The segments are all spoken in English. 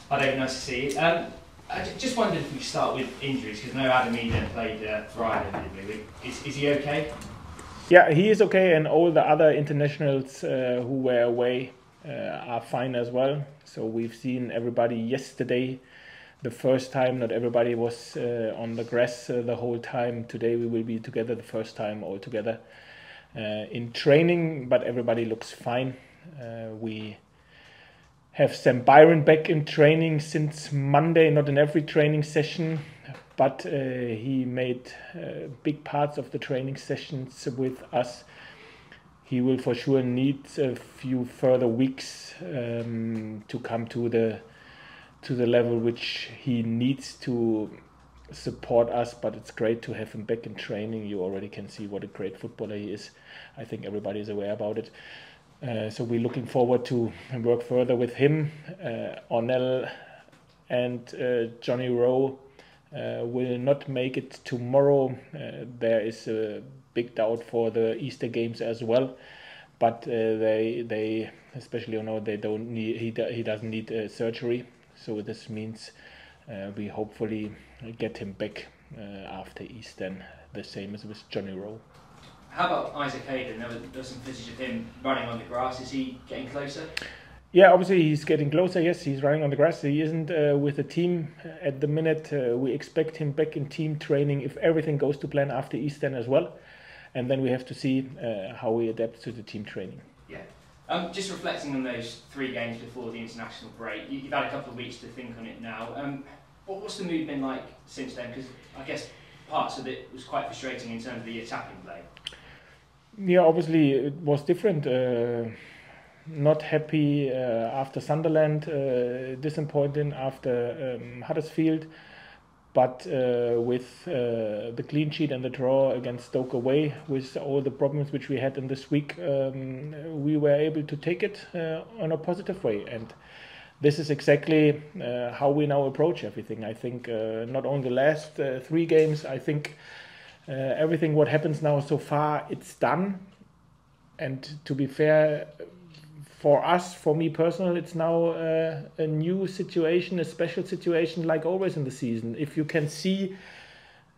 Hi David, nice to see you. I just wondered if we start with injuries, because I know Adam Eden played Friday, is he okay? Yeah, he is okay, and all the other internationals who were away are fine as well. So we've seen everybody yesterday. The first time, not everybody was on the grass the whole time. Today we will be together the first time all together in training, but everybody looks fine. We have Sam Byron back in training since Monday, not in every training session, but he made big parts of the training sessions with us. He will for sure need a few further weeks to come to the level which he needs to support us, but it's great to have him back in training. You already can see what a great footballer he is. I think everybody is aware about it. So we're looking forward to work further with him. Ornell and Johnny Rowe will not make it tomorrow. There is a big doubt for the Easter games as well, but they especially they don't need he doesn't need surgery. So this means we hopefully get him back after Easter. The same as with Johnny Rowe. How about Isaac Hayden? There was some footage of him running on the grass. Is he getting closer? Yeah, obviously he's getting closer. Yes, he's running on the grass. He isn't with the team at the minute. We expect him back in team training if everything goes to plan after Easter as well. And then we have to see how he adapts to the team training. Yeah. Just reflecting on those 3 games before the international break, you've had a couple of weeks to think on it now. What's the mood been like since then? Because I guess parts of it was quite frustrating in terms of the attacking play. Yeah, obviously it was different. Not happy after Sunderland, disappointing after Huddersfield, but with the clean sheet and the draw against Stoke away, with all the problems which we had in this week, we were able to take it on a positive way. And this is exactly how we now approach everything. I think not only the last 3 games, I think everything what happens now so far, it's done. And to be fair, for us, for me personally, it's now a new situation, a special situation, like always in the season. If you can see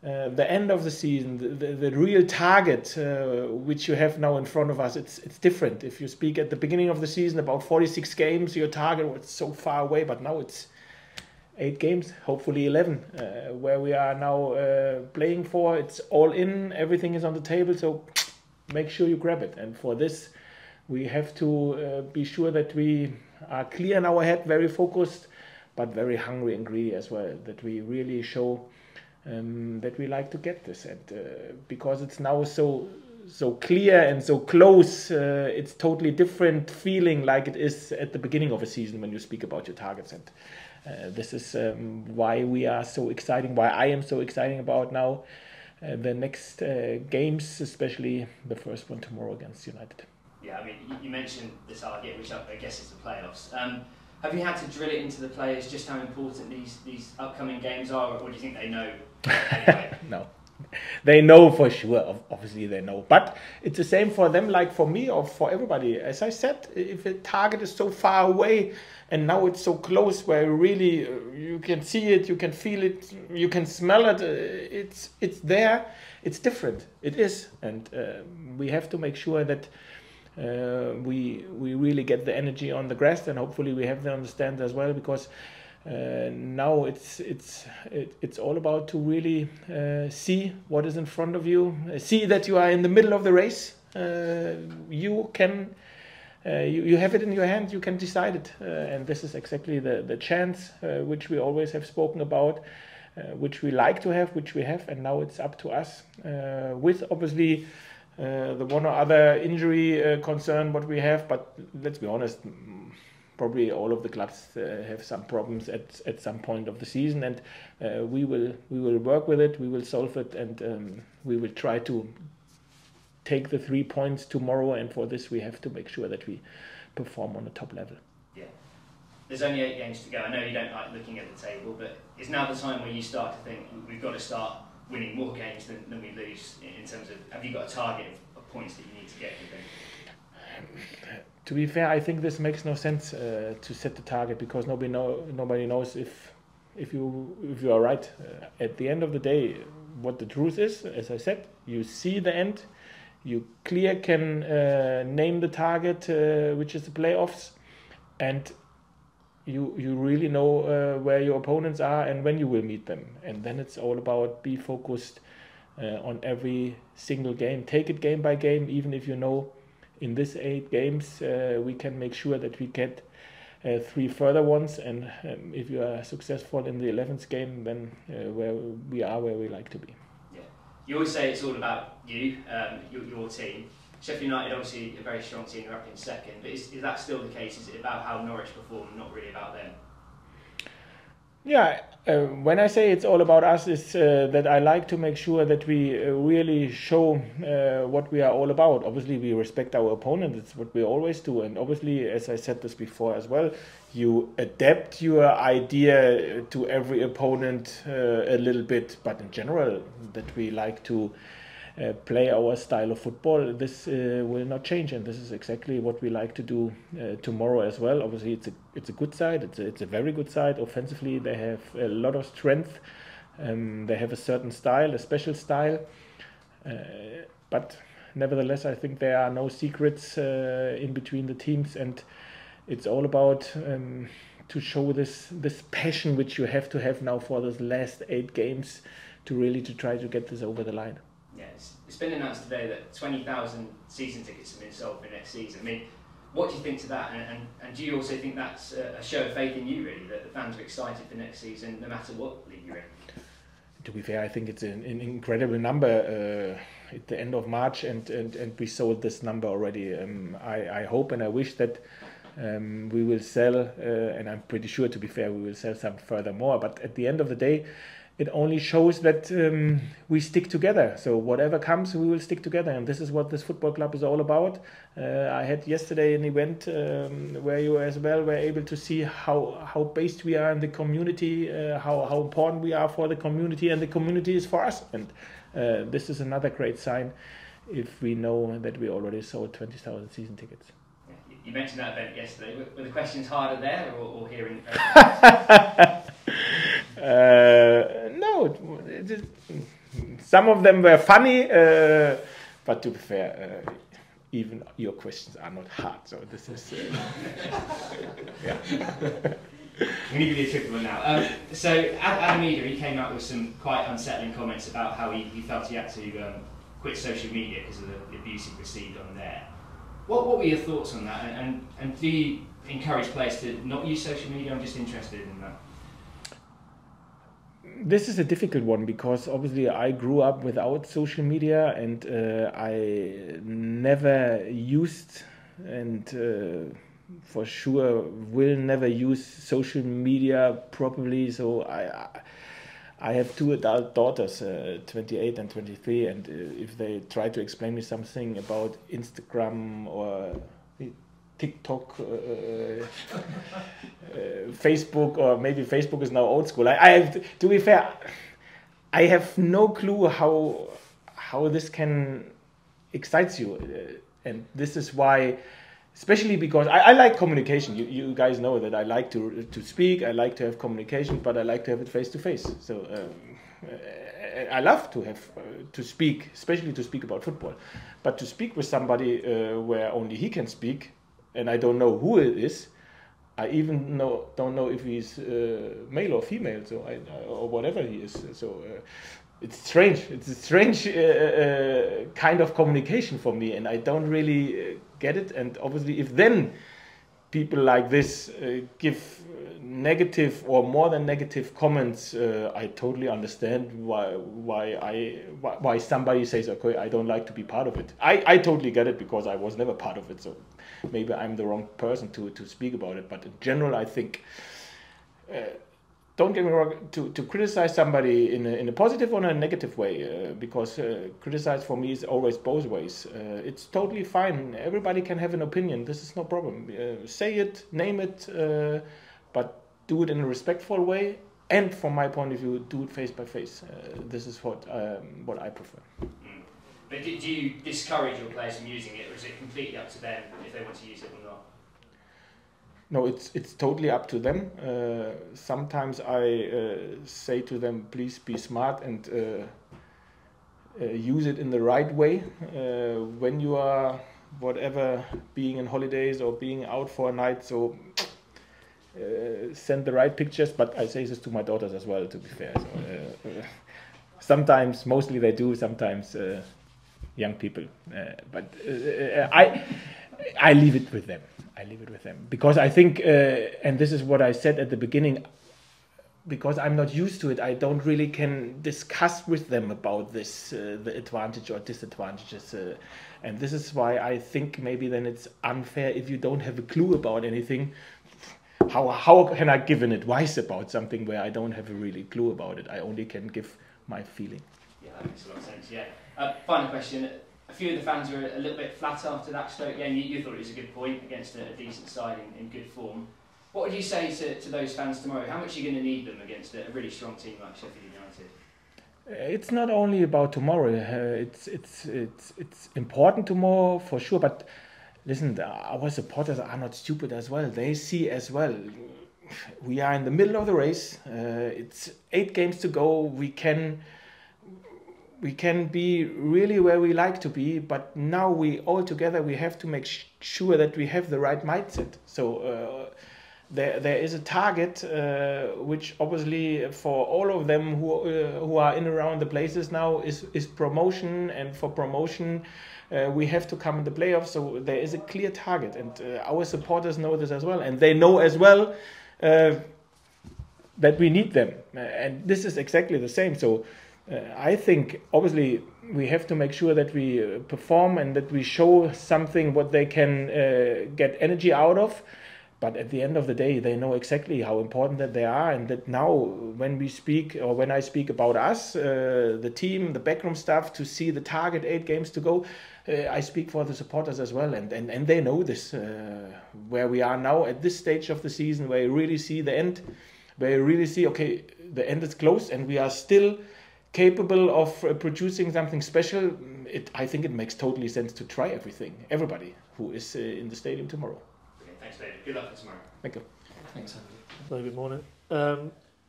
the end of the season, the real target which you have now in front of us, it's different. If you speak at the beginning of the season about 46 games, your target was so far away, but now it's 8 games, hopefully 11, where we are now playing for. It's all in, everything is on the table, so make sure you grab it. And for this, we have to be sure that we are clear in our head, very focused, but very hungry and greedy as well, that we really show that we like to get this. And because it's now so clear and so close, it's totally different feeling like it is at the beginning of a season when you speak about your targets. And this is why we are so exciting, why I am so exciting about now the next games, especially the first one tomorrow against United. Yeah, I mean, you mentioned the target, which I guess is the playoffs. Have you had to drill it into the players just how important these upcoming games are, or do you think they know anyway? No. They know for sure, obviously they know. But it's the same for them like for me or for everybody. As I said, if a target is so far away and now it's so close where really you can see it, you can feel it, you can smell it, it's there, it's different. It is. And we have to make sure that we really get the energy on the grass, and hopefully we have them understand as well, because now it's all about to really see what is in front of you, see that you are in the middle of the race. You can you have it in your hand, you can decide it, and this is exactly the chance which we always have spoken about, which we like to have, which we have, and now it's up to us with obviously the one or other injury concern what we have, but let's be honest, probably all of the clubs have some problems at some point of the season, and we will work with it, we will solve it, and we will try to take the 3 points tomorrow, and for this we have to make sure that we perform on the top level. Yeah. There's only 8 games to go. I know you don't like looking at the table, but is now the time where you start to think we've got to start winning more games than we lose, in terms of, have you got a target of points that you need to get, you think? to be fair, I think this makes no sense to set the target, because nobody knows if you are right. At the end of the day, what the truth is, as I said, you see the end, you can name the target, which is the playoffs, and you really know where your opponents are and when you will meet them. And then it's all about be focused on every single game. Take it game by game, even if you know in this 8 games we can make sure that we get 3 further ones. And if you are successful in the 11th game, then where we like to be. Yeah. You always say it's all about you, your team. Sheffield United, obviously a very strong team, they're up in second, but is that still the case? Is it about how Norwich perform, not really about them? Yeah, when I say it's all about us, it's that I like to make sure that we really show what we are all about. Obviously, we respect our opponent, it's what we always do, and obviously, as I said this before as well, you adapt your idea to every opponent a little bit, but in general, that we like to play our style of football. This will not change, and this is exactly what we like to do tomorrow as well. Obviously, it's a good side. It's a very good side. Offensively, they have a lot of strength. They have a certain style, a special style. But nevertheless, I think there are no secrets in between the teams, and it's all about to show this passion which you have to have now for those last 8 games to try to get this over the line. Yeah, it's been announced today that 20,000 season tickets have been sold for next season. I mean, what do you think to that? And do you also think that's a show of faith in you, really, that the fans are excited for next season, no matter what league you're in? To be fair, I think it's an incredible number at the end of March, and we sold this number already. I hope and I wish that we will sell, and I'm pretty sure, to be fair, we will sell some furthermore. But at the end of the day, it only shows that we stick together. So whatever comes, we will stick together. And this is what this football club is all about. I had yesterday an event where you as well were able to see how based we are in the community, how important we are for the community, and the community is for us. And this is another great sign if we know that we already sold 20,000 season tickets. Yeah, you mentioned that event yesterday. Were the questions harder there or here in No, some of them were funny, but to be fair, even your questions are not hard. So this is, yeah. I'm going to give you a tricky one now. So Adam Eder, he came out with some quite unsettling comments about how he felt he had to quit social media because of the abuse he received on there. What were your thoughts on that? And do you encourage players to not use social media? I'm just interested in that. This is a difficult one, because obviously I grew up without social media, and I never used, and for sure will never use social media properly. So I have 2 adult daughters, 28 and 23, and if they try to explain me something about Instagram or TikTok, Facebook, or maybe Facebook is now old school. I have to be fair, I have no clue how this can excite you, and this is why, especially because I like communication. You guys know that I like to speak. I like to have communication, but I like to have it face to face. So I love to have to speak, especially to speak about football, but to speak with somebody where only he can speak, and I don't know who it is. I even don't know if he's male or female, so or whatever he is. So it's strange. It's a strange kind of communication for me, and I don't really get it. And obviously, if then people like this give negative or more than negative comments, I totally understand why somebody says, okay, I don't like to be part of it. I totally get it, because I was never part of it, so maybe I'm the wrong person to speak about it. But in general, I think, don't get me wrong, to criticize somebody in a positive or in a negative way, because criticize for me is always both ways. It's totally fine. Everybody can have an opinion. This is no problem. Say it, name it, but do it in a respectful way. And from my point of view, do it face by face. This is what I prefer. But do you discourage your players from using it, or is it completely up to them if they want to use it or not? No, it's totally up to them. Sometimes I say to them, please be smart and use it in the right way. When you are, whatever, being on holidays or being out for a night, so send the right pictures. But I say this to my daughters as well, to be fair. So, sometimes, mostly they do, sometimes young people. But I leave it with them. I leave it with them because I think, and this is what I said at the beginning, because I'm not used to it, I don't really can discuss with them about this, the advantage or disadvantages. And this is why I think maybe then it's unfair if you don't have a clue about anything. How can I give an advice about something where I don't have a really clue about it? I only can give my feeling. Yeah, that makes a lot of sense, yeah. Final question. A few of the fans were a little bit flat after that Stoke game. You thought it was a good point against a decent side in good form. What would you say to those fans tomorrow? How much are you going to need them against a really strong team like Sheffield United? It's not only about tomorrow. It's important tomorrow for sure. But listen, our supporters are not stupid as well. They see as well. We are in the middle of the race. It's 8 games to go. We can be really where we like to be, but now we all together we have to make sure that we have the right mindset. So there is a target which obviously for all of them who are in around the places now is promotion, and for promotion we have to come in the playoffs. So there is a clear target, and our supporters know this as well, and they know as well that we need them, and this is exactly the same. So I think obviously we have to make sure that we perform and that we show something what they can get energy out of. But at the end of the day, they know exactly how important that they are, and that now when we speak, or when I speak about us, the team, the backroom staff, to see the target 8 games to go, I speak for the supporters as well, and they know this, where we are now at this stage of the season, where you really see the end, where you really see, okay, the end is close and we are still capable of producing something special. I think it makes totally sense to try everything, everybody who is in the stadium tomorrow. Brilliant. Thanks, David. Good luck for tomorrow. Thank you. Thanks, Andy. Good morning.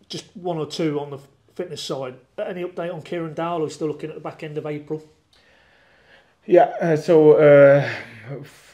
Just one or two on the fitness side. Any update on Kieran Dowell, who's still looking at the back end of April? Yeah, so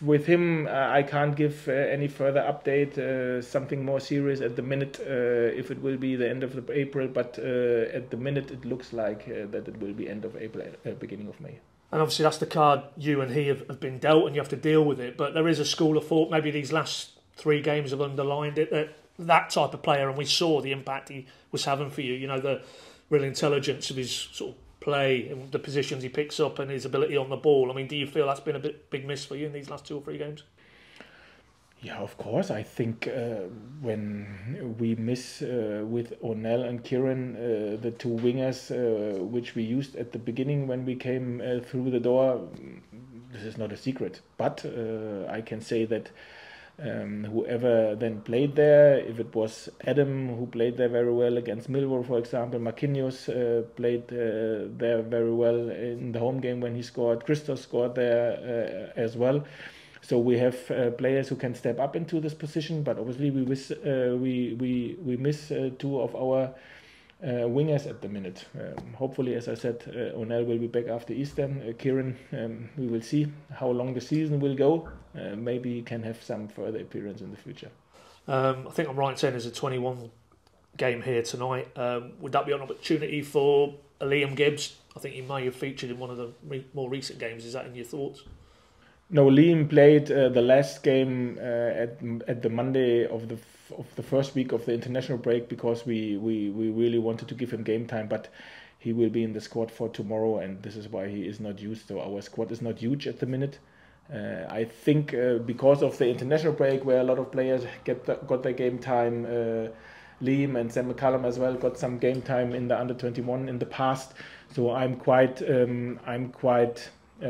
with him, I can't give any further update. Something more serious at the minute, if it will be the end of April, but at the minute it looks like that it will be end of April, beginning of May. And obviously that's the card you and he have been dealt, and you have to deal with it. But there is a school of thought, maybe these last 3 games have underlined it, that type of player, and we saw the impact he was having for you. You know, the real intelligence of his sort of play and the positions he picks up and his ability on the ball. I mean, do you feel that's been a big miss for you in these last 2 or 3 games? Yeah, of course. I think when we miss with O'Neill and Kieran, the 2 wingers which we used at the beginning when we came through the door, this is not a secret. But I can say that whoever then played there, if it was Adam who played there very well against Millwall, for example, Marquinhos played there very well in the home game when he scored, Christos scored there as well. So we have players who can step up into this position, but obviously we miss 2 of our wingers at the minute. Hopefully, as I said, O'Neill will be back after Easter. Kieran, we will see how long the season will go. Maybe he can have some further appearance in the future. I think I'm right in saying there's a 21 game here tonight. Would that be an opportunity for Liam Gibbs? I think he may have featured in one of the more recent games. Is that in your thoughts? No, Liam played the last game at the Monday of the first week of the international break, because we really wanted to give him game time, but he will be in the squad for tomorrow, and this is why he is not used. So our squad is not huge at the minute. I think because of the international break, where a lot of players got their game time, Liam and Sam McCallum as well got some game time in the under-21 in the past. So I'm quite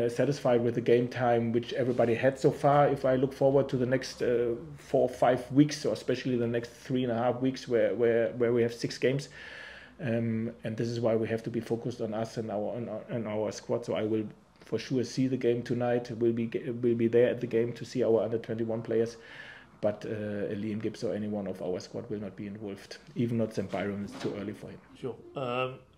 satisfied with the game time which everybody had so far. If I look forward to the next 4 or 5 weeks, or especially the next 3.5 weeks where we have 6 games, and this is why we have to be focused on us and our squad. So I will for sure see the game tonight. Will be there at the game to see our under-21 players. But Liam Gibbs or anyone of our squad will not be involved. Even not St. Byron, it's too early for him. Sure.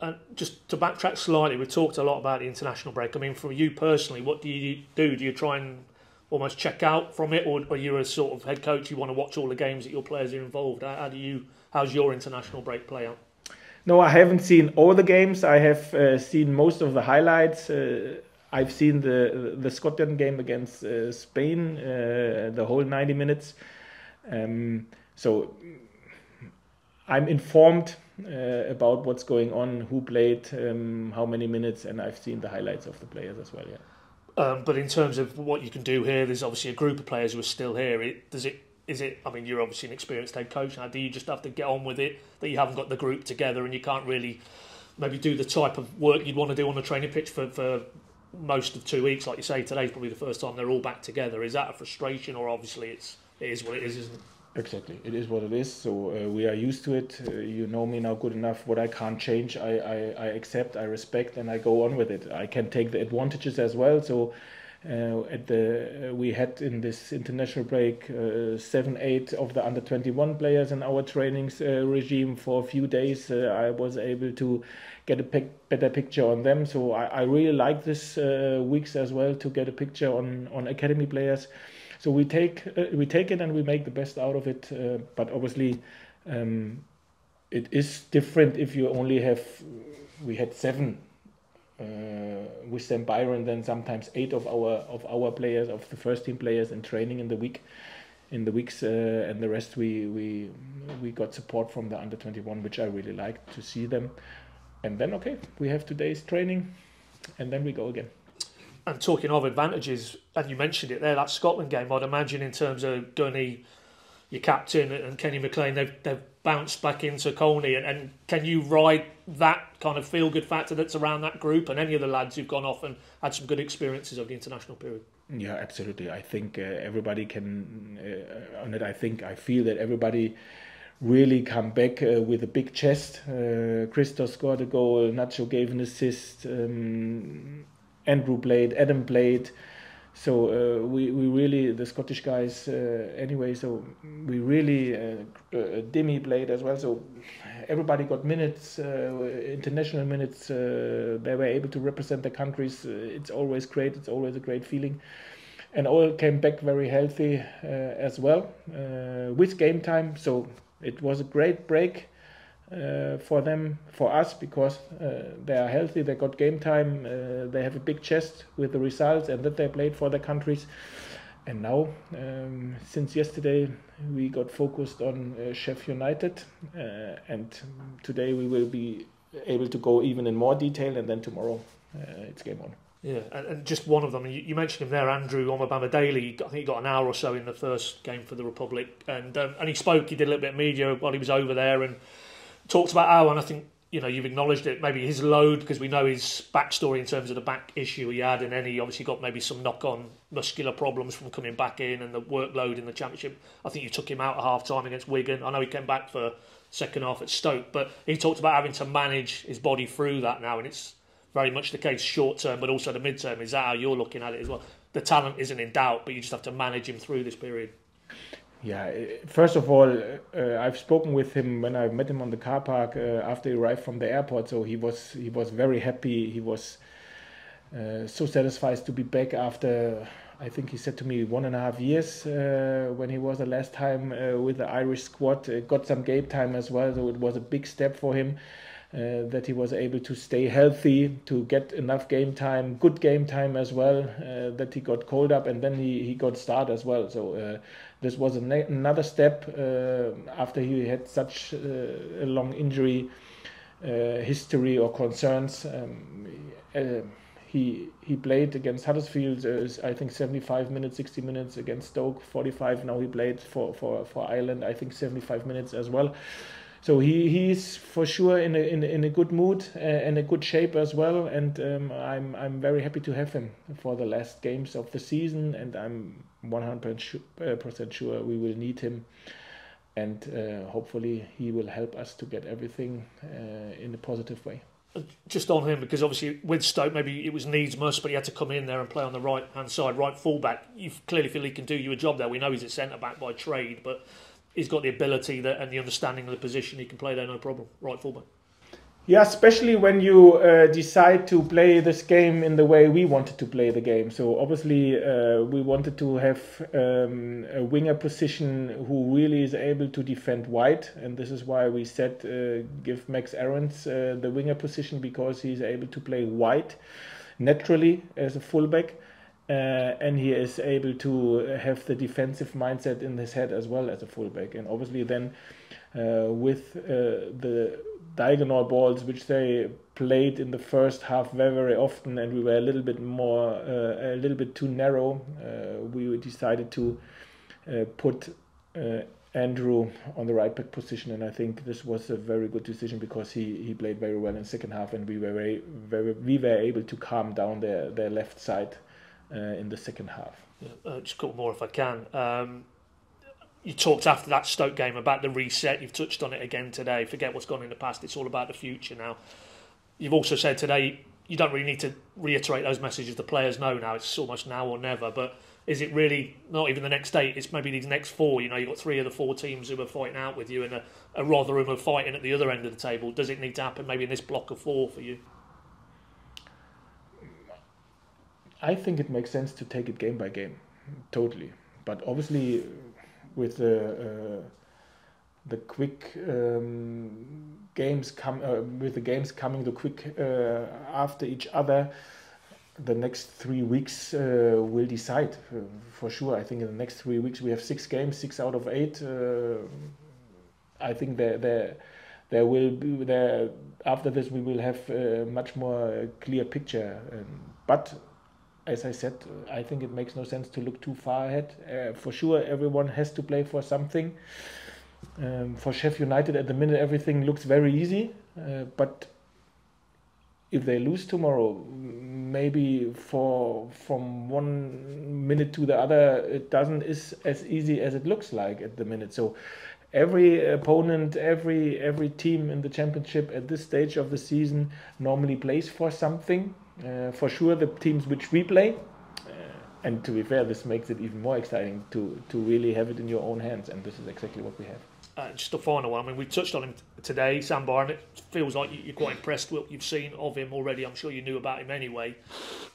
And just to backtrack slightly, we talked a lot about the international break. I mean, for you personally, what do you do? Do you try and almost check out from it, or are you a sort of head coach, you want to watch all the games that your players are involved? How's your international break play out? No, I haven't seen all the games. I have seen most of the highlights. I've seen the Scotland game against Spain, the whole 90 minutes. So I'm informed about what's going on, who played, how many minutes, and I've seen the highlights of the players as well. Yeah. But in terms of what you can do here, there's obviously a group of players who are still here. I mean, you're obviously an experienced head coach now. Do you just have to get on with it, that you haven't got the group together and you can't really maybe do the type of work you'd want to do on the training pitch for most of 2 weeks? Like you say, today's probably the first time they're all back together. Is that a frustration, or obviously it is what it is, isn't it? Exactly, it is what it is. So we are used to it. You know me now good enough. What I can't change, I accept, I respect, and I go on with it. I can take the advantages as well. So we had in this international break 7-8 of the under-21 players in our trainings regime for a few days. I was able to get a better picture on them. So I really like this weeks as well to get a picture on academy players. So we take it and we make the best out of it. But obviously, it is different if you only have. We had 7 with St. Byron, then sometimes 8 of our players, of the first team players, in training in the weeks, and the rest we got support from the under-21, which I really liked to see them. And then we have today's training, and then we go again. And talking of advantages, and you mentioned it there, that Scotland game, I'd imagine in terms of Gunny, your captain, and Kenny McLean, they've bounced back into Colney. And can you ride that kind of feel-good factor that's around that group, and any of the lads who've gone off and had some good experiences of the international period? Yeah, absolutely. I think everybody can, I feel that everybody really come back with a big chest. Christos scored a goal, Nacho gave an assist, Andrew played, Adam played, so we really, the Scottish guys anyway, so we really, Dimi played as well, so everybody got minutes, international minutes, they were able to represent their countries. It's always great, it's always a great feeling, and all came back very healthy as well with game time, so it was a great break for them, for us, because they are healthy, they got game time, they have a big chest with the results and that they played for their countries. And now, since yesterday, we got focused on Sheffield United, and today we will be able to go even in more detail, and then tomorrow it's game on. Yeah, and just one of them, you mentioned him there, Andrew Omabama Daly. I think he got an hour or so in the first game for the Republic, and he spoke, he did a little bit of media while he was over there, and talked about how, and I think, you've acknowledged it, maybe his load, because we know his backstory in terms of the back issue he had, and then he obviously got maybe some knock-on muscular problems from coming back in, and the workload in the Championship. I think you took him out at half-time against Wigan. I know he came back for second half at Stoke, but he talked about having to manage his body through that now, and it's very much the case short-term, but also the mid-term. Is that how you're looking at it as well? The talent isn't in doubt, but you just have to manage him through this period. Yeah, first of all, I've spoken with him when I met him on the car park after he arrived from the airport. So he was very happy. He was so satisfied to be back after, I think he said to me, 1.5 years when he was the last time with the Irish squad. Got some game time as well, so it was a big step for him. That he was able to stay healthy, to get enough game time, good game time as well, that he got called up, and then he got start as well. So this was another step after he had such a long injury history or concerns. He played against Huddersfield, I think 75 minutes, 60 minutes, against Stoke 45. Now he played for Ireland, I think 75 minutes as well. So he's for sure in a good mood and a good shape as well, and I'm very happy to have him for the last games of the season, and I'm 100% sure we will need him, and hopefully he will help us to get everything in a positive way. just on him, because obviously with Stoke maybe it was needs must, but he had to come in there and play on the right hand side, right fullback. You clearly feel he can do you a job there. We know he's a centre back by trade, but he's got the ability that and the understanding of the position. He can play there no problem, right fullback. Yeah, especially when you decide to play this game in the way we wanted to play the game. So obviously we wanted to have a winger position who really is able to defend wide, and this is why we said give Max Aarons the winger position, because he's able to play wide naturally as a fullback, and he is able to have the defensive mindset in his head as well as a fullback. And obviously then with the diagonal balls which they played in the first half very, very often, and we were a little bit too narrow, we decided to put Andrew on the right back position, and I think this was a very good decision because he played very well in the second half, and we were able to calm down their left side in the second half. Yeah, just a couple more if I can. You talked after that Stoke game about the reset. You've touched on it again today. Forget what's gone in the past. It's all about the future now. You've also said today you don't really need to reiterate those messages. The players know now. It's almost now or never. But is it really not even the next 8? It's maybe these next 4. You know, you've got 3 of the 4 teams who are fighting out with you, and a Rotherham are fighting at the other end of the table. Does it need to happen maybe in this block of 4 for you? I think it makes sense to take it game by game, totally. But obviously, with the quick games coming the quick after each other, the next 3 weeks will decide for sure. I think in the next 3 weeks we have 6 games, 6 out of 8. I think there will be there after this we will have a much more clear picture. But as I said, I think it makes no sense to look too far ahead. For sure, everyone has to play for something. For Sheffield United, at the minute, everything looks very easy. But if they lose tomorrow, maybe from one minute to the other, it doesn't is as easy as it looks like at the minute. So every opponent, every team in the Championship at this stage of the season normally plays for something. For sure, the teams which we play, and to be fair, this makes it even more exciting to really have it in your own hands, and this is exactly what we have. Just a final one. I mean, we touched on him today, Sam Byron. It feels like you're quite impressed with what you've seen of him already. I'm sure you knew about him anyway.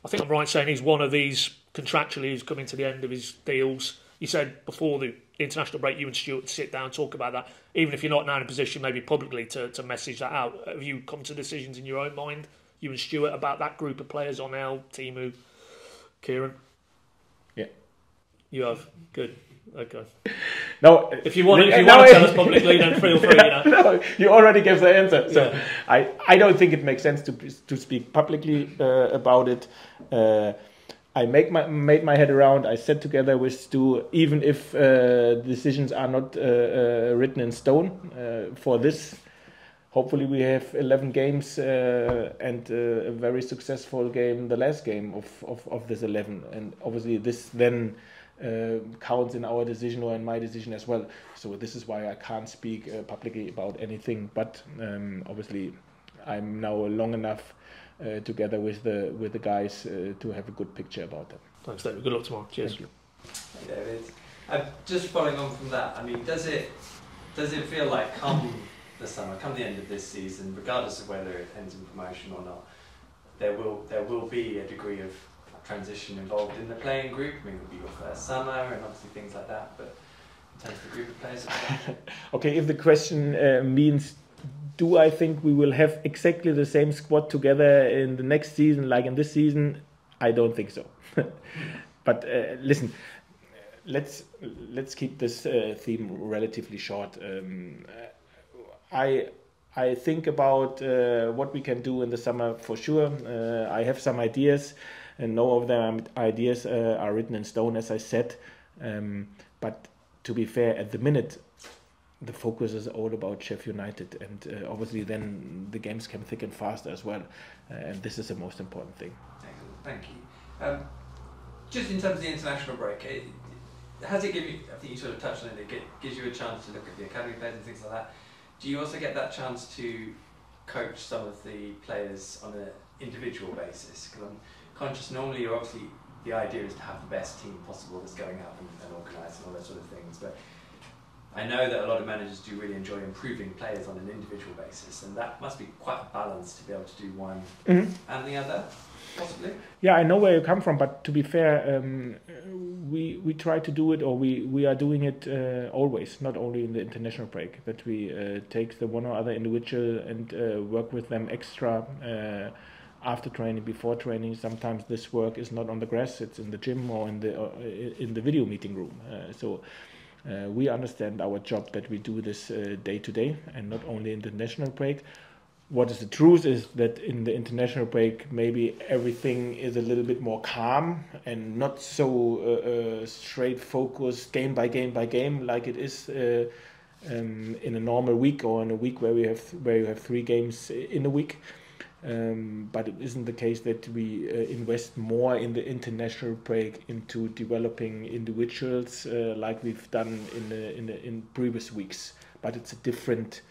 I think I'm right saying he's one of these contractually who's coming to the end of his deals. You said before the international break, you and Stuart sit down and talk about that. Even if you're not now in a position, maybe publicly, to message that out. Have you come to decisions in your own mind, you and Stuart, about that group of players on our Timu, Kieran? Yeah. You have? Good. Okay. No, if you want to tell us publicly, then feel free. No, you already gave the answer. So yeah. I don't think it makes sense to speak publicly about it. I made my head around. I sat together with Stu, even if decisions are not written in stone for this. Hopefully we have 11 games and a very successful game, the last game of this 11. And obviously this then counts in our decision or in my decision as well. So this is why I can't speak publicly about anything. But obviously I'm now long enough together with the guys to have a good picture about them. Thanks, David. Good luck tomorrow. Cheers. Thank you. Hey, David. Just following on from that, I mean, does it feel like come the summer, come the end of this season, regardless of whether it ends in promotion or not, there will be a degree of transition involved in the playing group? I mean, it will be your first summer and obviously things like that, but in terms of the group of players. Okay, if the question means, do I think we will have exactly the same squad together in the next season like in this season? I don't think so. But listen, let's keep this theme relatively short. I think about what we can do in the summer for sure. I have some ideas, and no of them ideas are written in stone, as I said. But to be fair, at the minute, the focus is all about Sheffield United, and obviously then the games come thick and fast as well, and this is the most important thing. Excellent, thank you. Just in terms of the international break, has it given you, I think you sort of touched on it gives you a chance to look at the academy players and things like that. Do you also get that chance to coach some of the players on an individual basis? Because I'm conscious normally obviously the idea is to have the best team possible that's going out and organising all those sort of things, but I know that a lot of managers do really enjoy improving players on an individual basis, and that must be quite a balance to be able to do one and the other, possibly. Yeah, I know where you come from, but to be fair, we try to do it, or we are doing it always, not only in the international break, that we take the one or other individual and work with them extra after training, before training. Sometimes this work is not on the grass; it's in the gym or in the video meeting room. We understand our job that we do this day to day and not only in the national break. What is the truth is that in the international break maybe everything is a little bit more calm and not so straight focused game by game by game like it is in a normal week, or in a week where you have 3 games in a week. But it isn't the case that we invest more in the international break into developing individuals like we've done in previous weeks. But it's a different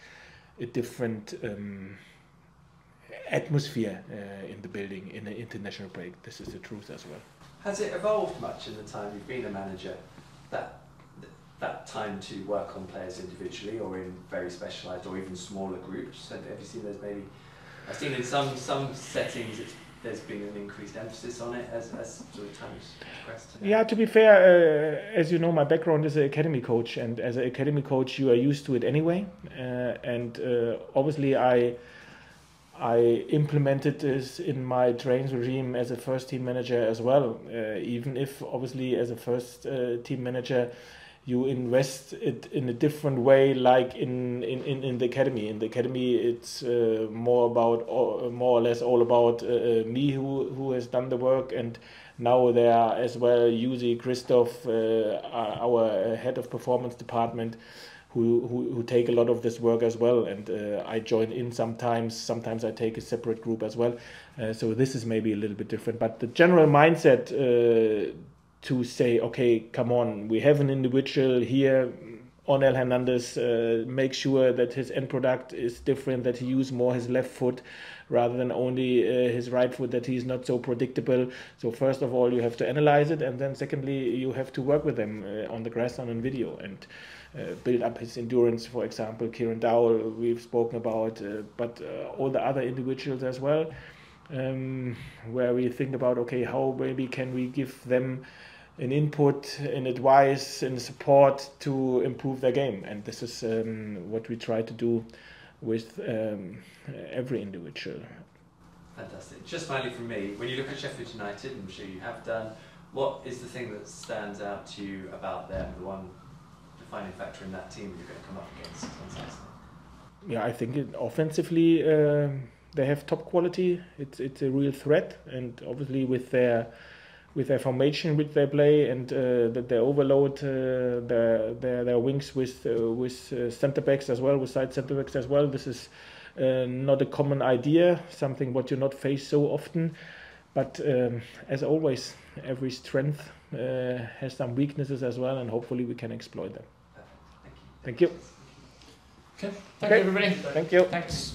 atmosphere in the building in the international break. This is the truth as well. Has it evolved much in the time you've been a manager, that time to work on players individually or in very specialised or even smaller groups? Have you seen there's maybe, I've seen in some settings there's been an increased emphasis on it as sort of times progressed? Yeah, to be fair, as you know, my background is an academy coach, and as an academy coach you are used to it anyway, and obviously I implemented this in my training regime as a first team manager as well, even if obviously as a first team manager you invest it in a different way, like in the academy. In the academy, it's more or less all about me who has done the work, and now there are as well Yuzi, Christoph, our head of performance department, who take a lot of this work as well, and I join in sometimes. Sometimes I take a separate group as well. So this is maybe a little bit different, but the general mindset. To say, okay, come on, we have an individual here, Onel Hernandez, make sure that his end product is different, that he uses more his left foot rather than only his right foot, that he's not so predictable. So first of all, you have to analyze it, and then secondly, you have to work with them on the grass and on video, and build up his endurance. For example, Kieran Dowell, we've spoken about, but all the other individuals as well, where we think about, okay, how maybe can we give them an input, an advice, and support to improve their game. And this is what we try to do with every individual. Fantastic. Just finally from me, when you look at Sheffield United, I'm sure you have done, what is the thing that stands out to you about them, the one defining factor in that team you're going to come up against on Saturday? Yeah, I think offensively they have top quality. It's a real threat, and obviously with their formation which they play, and that they overload their wings with centre backs as well, with side centre backs as well. This is not a common idea, something what you not face so often. But as always, every strength has some weaknesses as well, and hopefully we can exploit them. Perfect. Thank you. Okay, thank you everybody. Thank you. Thanks.